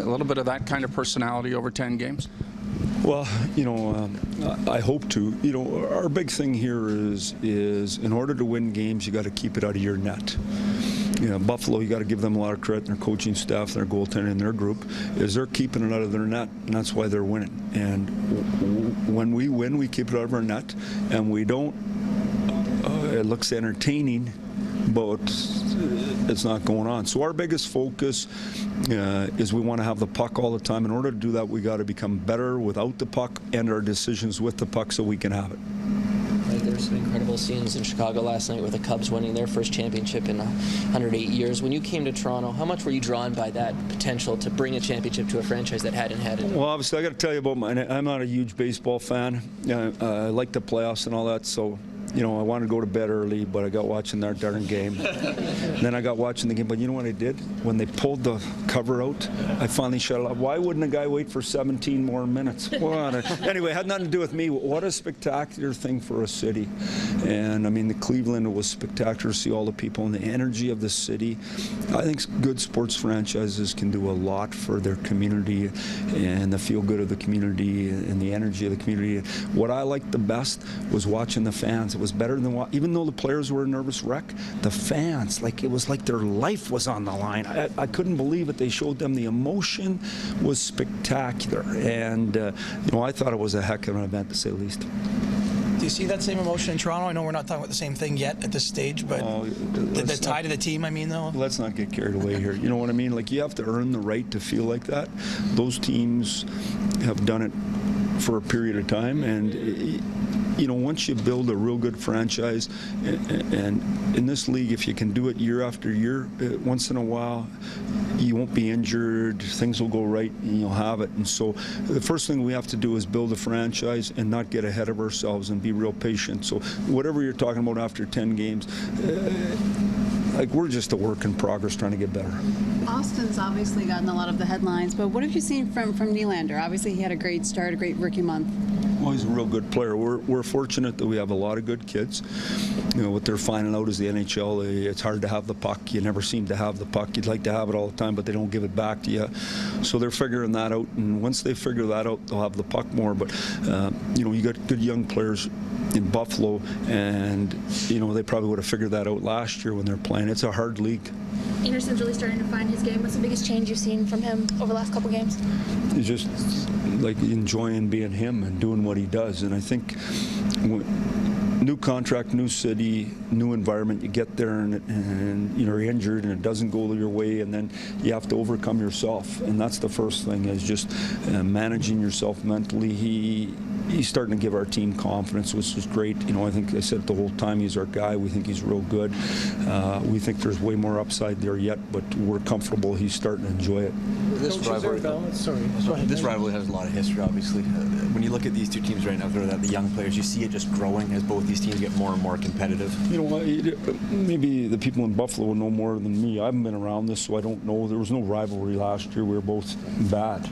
little bit of that kind of personality over 10 games? Well, I hope to. Our big thing here is in order to win games, you got to keep it out of your net. Buffalo, you got to give them a lot of credit, their coaching staff, their goaltending, and their group, is they're keeping it out of their net, and that's why they're winning. And when we win, we keep it out of our net, and we don't, it looks entertaining, but it's not going on. So our biggest focus is we want to have the puck all the time. In order to do that, we got to become better without the puck and our decisions with the puck so we can have it. There's some incredible scenes in Chicago last night with the Cubs winning their first championship in 108 years. When you came to Toronto, how much were you drawn by that potential to bring a championship to a franchise that hadn't had it? Well, obviously, I got to tell you about I'm not a huge baseball fan. I like the playoffs and all that, so I wanted to go to bed early, but I got watching that darn game. Then I got watching the game, but you know what I did? When they pulled the cover out, I finally shut it off. Why wouldn't a guy wait for 17 more minutes? Anyway, it had nothing to do with me. What a spectacular thing for a city. And, I mean, the Cleveland was spectacular to see all the people and the energy of the city. I think good sports franchises can do a lot for their community and the feel-good of the community and the energy of the community. What I liked the best was watching the fans. It was better than even though the players were a nervous wreck, the fans, it was like their life was on the line. I couldn't believe it. They showed them the emotion was spectacular, and I thought it was a heck of an event, to say the least. Do you see that same emotion in Toronto? I know we're not talking about the same thing yet at this stage, but the tie to the team, I mean, though? Let's not get carried away here. You know what I mean? You have to earn the right to feel like that. Those teams have done it for a period of time, and once you build a real good franchise, and in this league, if you can do it year after year, once in a while, you won't be injured, things will go right, and you'll have it. And so the first thing we have to do is build a franchise and not get ahead of ourselves and be real patient. So whatever you're talking about after 10 games, we're just a work in progress trying to get better. Austin's obviously gotten a lot of the headlines, but what have you seen from Nylander? Obviously, he had a great start, a great rookie month. Well, he's a real good player. We're fortunate that we have a lot of good kids. What they're finding out is the NHL, it's hard to have the puck. You never seem to have the puck. You'd like to have it all the time, but they don't give it back to you. So they're figuring that out, and once they figure that out, they'll have the puck more. But, you got good young players in Buffalo, and, they probably would have figured that out last year when they're playing. It's a hard league. Anderson's really starting to find his game. What's the biggest change you've seen from him over the last couple games? He's just enjoying being him and doing what he does. And I think new contract, new city, new environment, you get there and you're injured and it doesn't go your way, and then you have to overcome yourself. And that's the first thing, is just managing yourself mentally. He's starting to give our team confidence, which is great. I think I said the whole time, he's our guy. We think he's real good. We think there's way more upside there yet, but we're comfortable he's starting to enjoy it. This rivalry has a lot of history, obviously. When you look at these two teams right now, the young players, you see it just growing as both these teams get more and more competitive. Maybe the people in Buffalo know more than me. I haven't been around this, so I don't know. There was no rivalry last year. We were both bad.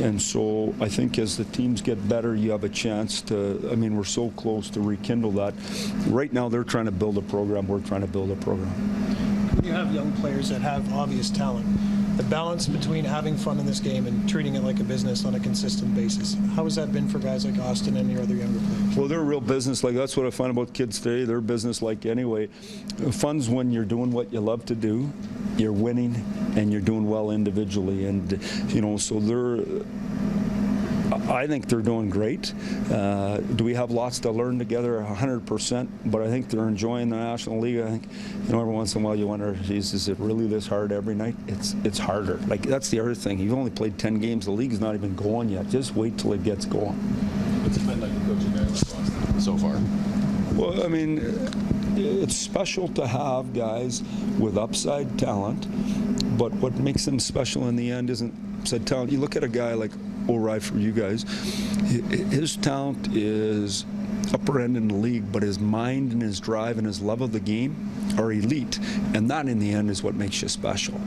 And so I think as the teams get better, you have a chance to, we're so close to rekindle that. Right now, they're trying to build a program. We're trying to build a program. When you have young players that have obvious talent, the balance between having fun in this game and treating it like a business on a consistent basis, how has that been for guys like Austin and your other younger players? Well, they're real business-like. That's what I find about kids today. They're business-like anyway. Fun's when you're doing what you love to do, you're winning, and you're doing well individually. And, so I think they're doing great. Do we have lots to learn together? 100%. But I think they're enjoying the National League. I think, every once in a while you wonder, geez, is it really this hard every night? It's harder. That's the other thing. You've only played 10 games. The league's not even going yet. Just wait till it gets going. What's it been like coaching guys like Boston so far? Well, it's special to have guys with upside talent, but what makes them special in the end isn't upside talent. You look at a guy like O'Reilly for you guys, his talent is upper end in the league, but his mind and his drive and his love of the game are elite, and that in the end is what makes you special.